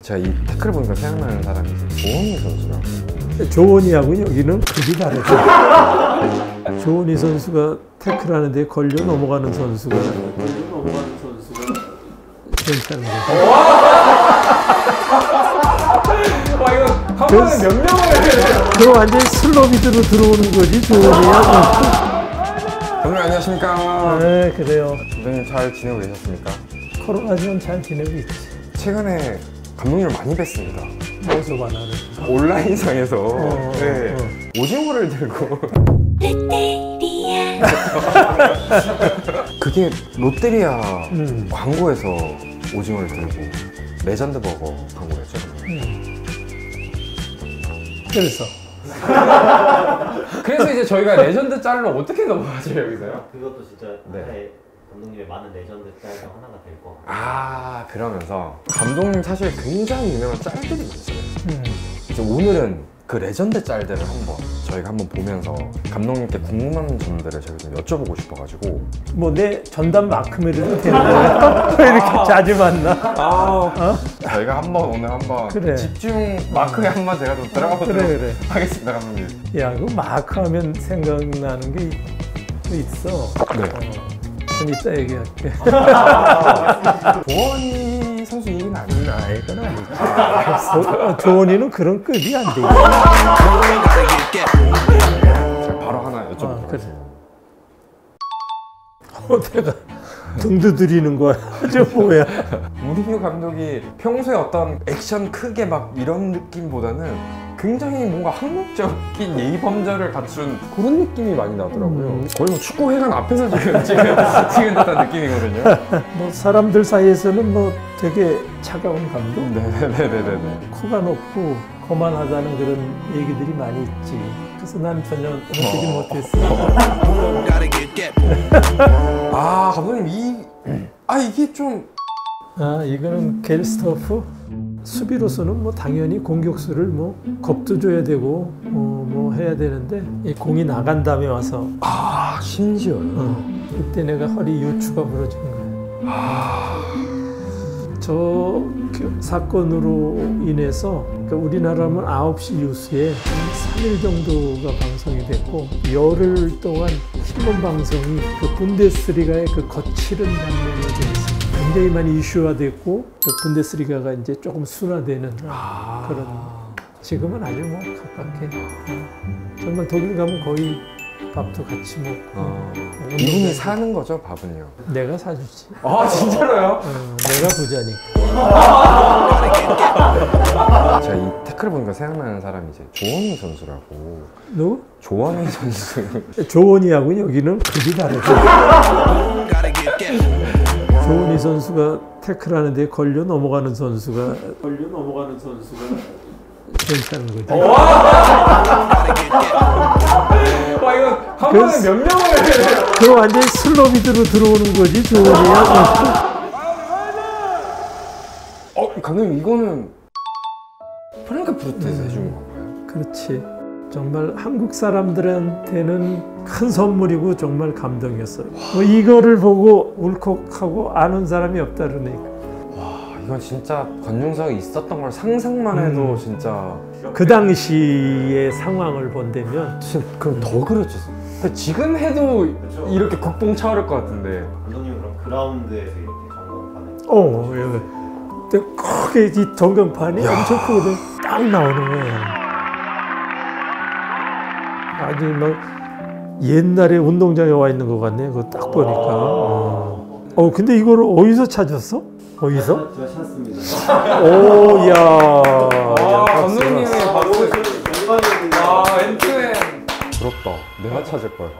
제가 이 태클을 보니까 생각나는 사람이 이제 조원희 선수라고. 조원희하고 여기는 급이 다르죠. 조원희 선수가 태클하는데 걸려 넘어가는 선수가 괜찮은 거죠. 와 이거 한 번에 몇 명을 그럼 완전히 슬로비드로 들어오는 거지 조원희야. 오늘 안녕하십니까. 네 그래요. 감독님 잘 지내고 계셨습니까? 코로나 지금 잘 지내고 있지. 최근에 감독님을 많이 뵀습니다. 어디서 만나는? 온라인상에서 오징어를 들고 그게 롯데리아 광고에서 오징어를 들고 레전드 버거 광고였죠? 그래서 이제 저희가 레전드 짤로 어떻게 넘어가죠 여기서요? 그것도 진짜 하나의 감독님의 많은 레전드 짤 중 하나가 될 것 같아요. 아 그러면서 감독님 사실 굉장히 유명한 짤들이 있어요. 이제 오늘은 그 레전드 짤들을 저희가 한번 보면서 감독님께 궁금한 점들을 저희가 좀 여쭤보고 싶어가지고. 뭐 내 전담 마크메르도 되는 거야? 왜 이렇게 자주 만나? 저희가 오늘 한번 그래. 집중 마크에 한번 제가 좀 들어가보도록 그래. 하겠습니다 감독님. 야, 그 마크하면 생각나는 게 있어. 네. 좀 이따 얘기할게. 조원희 선수 얘기는 아니에요. 이건 아니지. 조원희는 그런 급이 안 돼. 제가 바로 하나 여쭤볼게요. 그래. 내가 등 두드리는 거야. 저 뭐야? 무리뉴 감독이 평소에 어떤 액션 크게 막 이런 느낌보다는 굉장히 뭔가 한국적인 예의 범절을 갖춘 그런 느낌이 많이 나더라고요. 거의 뭐 축구회관 앞에서 지금 듯한 느낌이거든요. 뭐 사람들 사이에서는 뭐 되게 차가운 감독. 네네네네. 코가 높고 거만하다는 그런 얘기들이 많이 있지. 그래서 난 전혀 느끼지 못했어. 아 감독님 이게 좀 이거는 겔스토프. 수비로서는 뭐 당연히 공격수를 뭐 겁도 줘야 되고 뭐 해야 되는데 이 공이 나간 다음에 와서 심지어요. 그때 내가 허리 요추가 부러진 거예요. 저 사건으로 인해서 그러니까 우리나라는 9시 뉴스에 3일 정도가 방송이 됐고 열흘 동안 신문 방송이 그 분데스리가의 그 거칠은 장면에 대해서 굉장히 많이 이슈화 됐고 그 분데스리가가 이제 조금 순화되는 그런 지금은 아주 뭐 가깝게 정말 독일 가면 거의 밥도 같이 먹고 이분이 사는 거죠 밥은요? 내가 사주지. 아 진짜로요? 내가 부자니까. 제가 이 태클을 보니까 생각나는 사람이 이제 조원희 선수라고. 누구? 조원희 선수. 조원희하고 여기는 급이 다르죠. 조원희 선수가 태클하는데 걸려 넘어가는 선수가 괜찮은 거지. 와 이거 한 번에 몇 명을 그 완전히 슬로비드로 들어오는 거지 조원희야. 감독님 이거는 프랑크푸르트에서 해준 건가요? 그렇지. 정말 한국 사람들한테는 큰 선물이고 정말 감동이었어요. 뭐 이거를 보고 울컥하고 아는 사람이 없다 그러니까. 와 이건 진짜 관중석에 있었던 걸 상상만 해도 진짜 그 당시의 상황을 본다면 그럼 더 그렇죠. 지금 해도 그렇죠. 이렇게 국뽕 차오를 것 같은데. 감독님은 그럼 그라운드에서 이렇게 전광판에 여기 크게 이 전광판이 엄청 크거든. 딱 나오는 거야. 아주 막 옛날에 운동장에 와 있는 것 같네. 그거 딱 보니까. 근데 이걸 어디서 찾았어? 어디서? 제가 찾았습니다. 오야. 감독님의 박수. 영광입니다. 엔트맨. 부럽다. 내가 찾을 걸.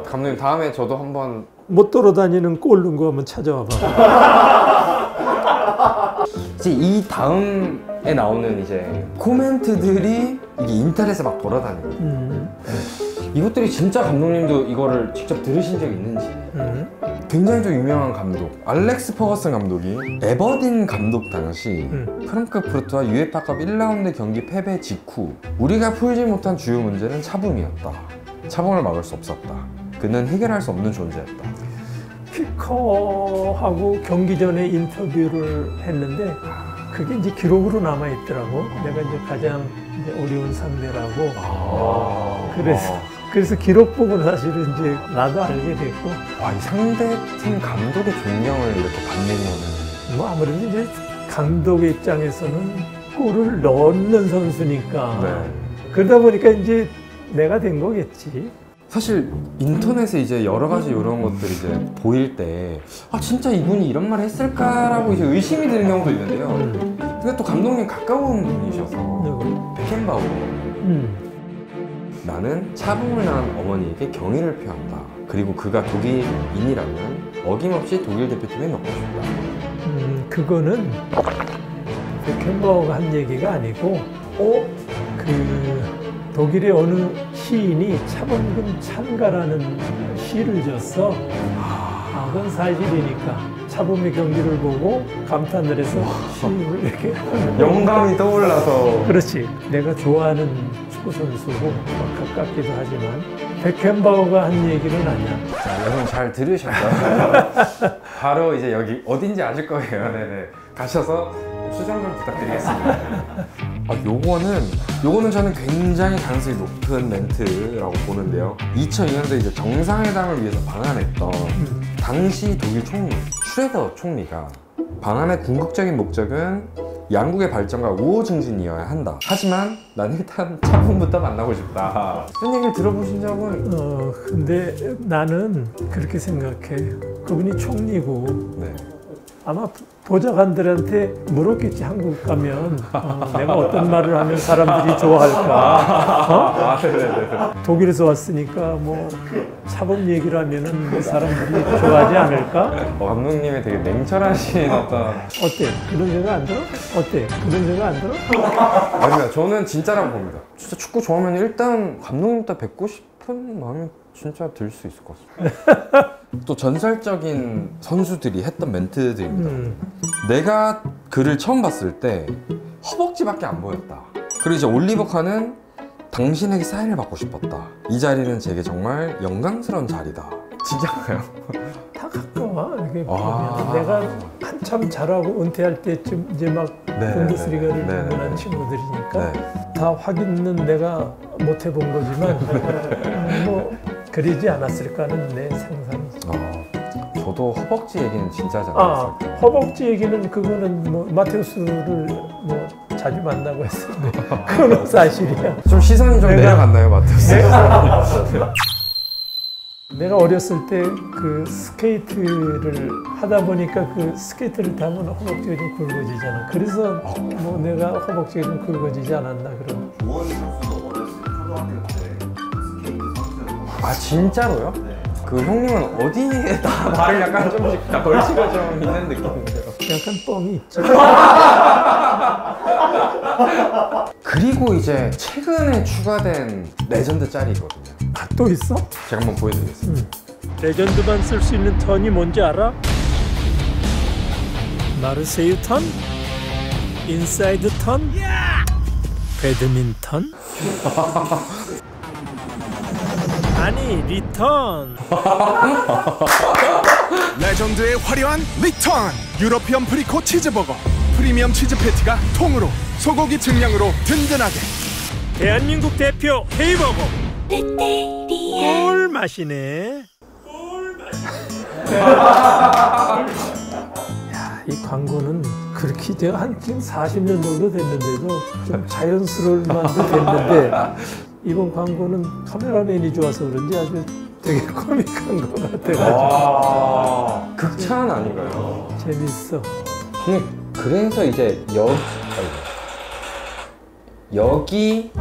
감독님 다음에 저도 한번 못 돌아다니는 꼴른 거 한번 찾아와봐. 이제 이 다음에 나오는 이제 코멘트들이 이게 인터넷에 막 돌아다니고 이것들이 진짜 감독님도 이거를 직접 들으신 적이 있는지. 굉장히 좀 유명한 감독 알렉스 퍼거슨 감독이 에버딘 감독 당시 프랑크푸르트와 UEFA컵 1라운드 경기 패배 직후 우리가 풀지 못한 주요 문제는 차범이었다. 차범을 막을 수 없었다. 그는 해결할 수 없는 존재였다. 피커하고 경기 전에 인터뷰를 했는데 그게 이제 기록으로 남아 있더라고. 내가 이제 가장 이제 어려운 상대라고. 그래서 기록 보고 사실은 이제 나도 알게 됐고. 와, 이 상대팀 감독의 존경을 이렇게 받는 거는 뭐 아무래도 이제 감독의 입장에서는 골을 넣는 선수니까. 네. 그러다 보니까 이제 내가 된 거겠지. 사실 인터넷에 이제 여러 가지 이런 것들이 이제 보일 때 아 진짜 이분이 이런 말 했을까라고 이제 의심이 드는 경우도 있는데요. 근데 또 감독님 가까운 분이셔서 누구? 베켄바우어 나는 차범을 낳은 어머니에게 경의를 표한다. 그리고 그가 독일인이라면 어김없이 독일 대표팀에 넣고 싶다. 그거는 베켄바우어가 한 얘기가 아니고 그 독일의 어느 시인이 차범근 찬가라는 시를 줬어. 그건 사실이니까 차범의 경기를 보고 감탄을 해서 시를 이렇게 영감이 떠올라서. 그렇지. 내가 좋아하는 축구 선수고 가깝기도 하지만 베켄바우어가 한 얘기는 아니야. 자, 여러분 잘 들으셨죠? 바로 이제 여기 어딘지 아실 거예요. 네네. 가셔서 수정 좀 부탁드리겠습니다. 요거는 저는 굉장히 가능성이 높은 멘트라고 보는데요. 2002년도에 이제 정상회담을 위해서 방한했던 당시 독일 총리 슈레더 총리가 방한의 궁극적인 목적은 양국의 발전과 우호 증진이어야 한다. 하지만 난 일단 차범부터 만나고 싶다. 이런 얘기를 들어보신 적은? 근데 나는 그렇게 생각해. 그분이 총리고 네. 아마 보좌관들한테 물었겠지. 한국 가면 내가 어떤 말을 하면 사람들이 좋아할까. 독일에서 왔으니까 뭐 차범 얘기를 하면은 뭐 사람들이 좋아하지 않을까. 감독님이 되게 냉철하신 어떤. 어때? 그런 생각 안 들어? 어때? 그런 생각 안 들어? 아닙니다. 저는 진짜라고 봅니다. 진짜 축구 좋아하면 일단 감독님부터 뵙고 싶은 마음이 진짜 들 수 있을 것 같습니다. 또 전설적인 선수들이 했던 멘트들입니다. 내가 그를 처음 봤을 때 허벅지밖에 안 보였다. 그리고 이제 올리버 칸은 당신에게 사인을 받고 싶었다. 이 자리는 제게 정말 영광스러운 자리다. 진짜가요? 다 가까워. 이렇게 보면 내가 한참 잘하고 은퇴할 때쯤 이제 막 분데스리가를 방문한 친구들이니까 다 확인은 내가 못 해본 거지만 뭐 그리지 않았을까 하는 내 상상이지. 저도 허벅지 얘기는 진짜 잘 알았어요. 허벅지 얘기는 그거는 뭐 마테우스를 뭐 자주 만나고 했었는데 그건 사실이야. 좀 시선이 좀 내려갔나요, 마테우스? 내가 어렸을 때 그 스케이트를 하다 보니까 그 스케이트를 타면 허벅지가 좀 굵어지잖아. 그래서 뭐 내가 허벅지가 좀 굵어지지 않았나 그런. 조원 선수도 어렸을 때 초등학교 때 스케이트 선수였거든요. 아 진짜로요? 네. 그 형님은 어디에다 발을 약간 좀씩 다 걸치가 좀 있는 느낌인데요. 약간 뻥이 있죠. 그리고 이제 최근에 추가된 레전드 짤이거든요. 또 있어? 제가 한번 보여드리겠습니다. 레전드만 쓸 수 있는 턴이 뭔지 알아? 마르세유 턴? 인사이드 턴? 배드민턴? 아니 리턴. 레전드의 화려한 리턴. 유러피언 프리코 치즈버거. 프리미엄 치즈 패티가 통으로, 소고기 증량으로 든든하게. 대한민국 대표 K버거. 꿀 맛이네. 야, 이 광고는 그렇게 제가 한 지금 40년 정도 됐는데도 좀 자연스러울 만도 됐는데 이번 광고는 카메라맨이 좋아서 그런지 아주 되게 코믹한 것 같아가지고. 극찬 아닌가요? 재밌어. 그래서 이제 여기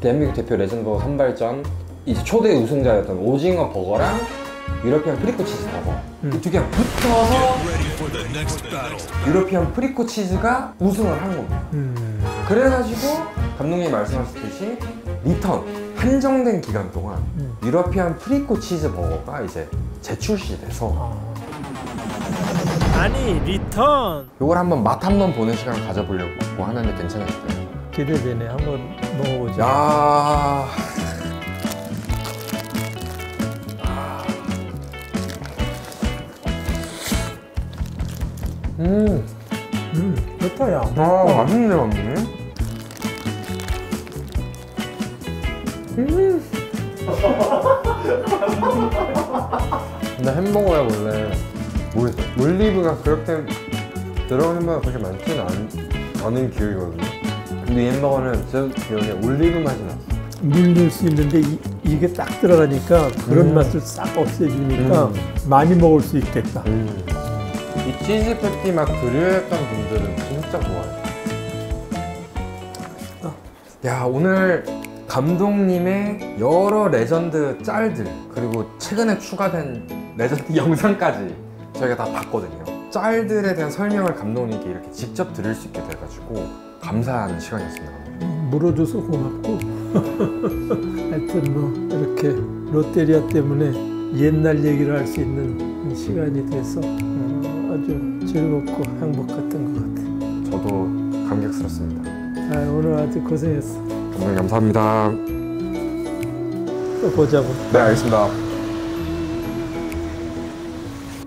대한민국 대표 레전드 선발전 이제 초대 우승자였던 오징어 버거랑 유러피안 프리코 치즈 버거 이 두 개가 붙어서 유러피안 프리코 치즈가 우승을 한 겁니다. 그래가지고 감독님이 말씀하셨듯이 리턴 한정된 기간 동안 유러피안 프리코 치즈 버거가 이제 재출시돼서 아니 리턴. 이걸 한번 맛 한번 보는 시간을 가져보려고 하는데 괜찮을까요? 기대되네. 한번 먹어보자. 야. 좋다, 야. 아, 맛있네, 언니. 근데 햄버거야 원래 모르겠어. 올리브가 그렇게 들어간 햄버거가 그렇게 많지는 않은 기억이거든요. 근데 이 햄버거는 제 기억에 올리브 맛이 났어. 물 넣을 수 있는데 이게 딱 들어가니까 그런 맛을 싹 없애주니까 많이 먹을 수 있겠다. 이 치즈 패티 막 그리웠던 분들은 진짜 좋아요. 야, 오늘 감독님의 여러 레전드 짤들 그리고 최근에 추가된 레전드 영상까지 저희가 다 봤거든요. 짤들에 대한 설명을 감독님께 이렇게 직접 들을 수 있게 돼가지고 감사한 시간이었습니다. 물어줘서 고맙고 하여튼 뭐 이렇게 롯데리아 때문에 옛날 얘기를 할 수 있는 시간이 돼서 아주 즐겁고 행복했던 것 같아요. 저도 감격스럽습니다. 오늘 아주 고생했어. 감독님 감사합니다. 또 보자고. 네, 알겠습니다.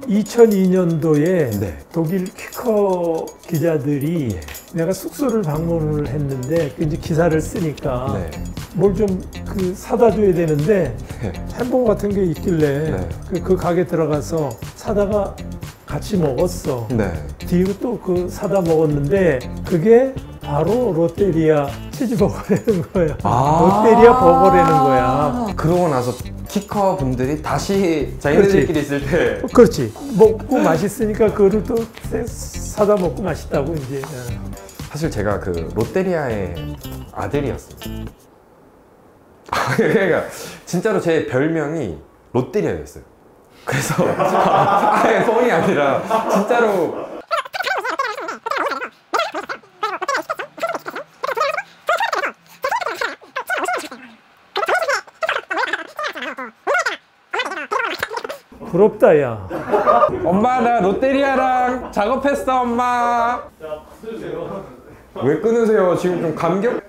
2002년도에 네. 독일 퀴커 기자들이 내가 숙소를 방문을 했는데 이제 기사를 쓰니까 네. 뭘 좀 그 사다 줘야 되는데 네. 햄버거 같은 게 있길래 네. 그 가게 들어가서 사다가 같이 먹었어. 네. 뒤로 또 그 사다 먹었는데 그게 바로 롯데리아 치즈버거라는 거야. 롯데리아 버거라는 거야. 그러고 나서 키커 분들이 다시 자기네들끼리 있을 때 그렇지. 먹고 맛있으니까 그거를 또 사다 먹고 맛있다고 이제. 사실 제가 그 롯데리아의 아들이었습니다. 그러니까 진짜로 제 별명이 롯데리아였어요. 그래서 아예 뻥이 아니라 진짜로 부럽다, 야. 엄마 나 롯데리아랑 작업했어 엄마. 왜 끊으세요? 지금 좀 감격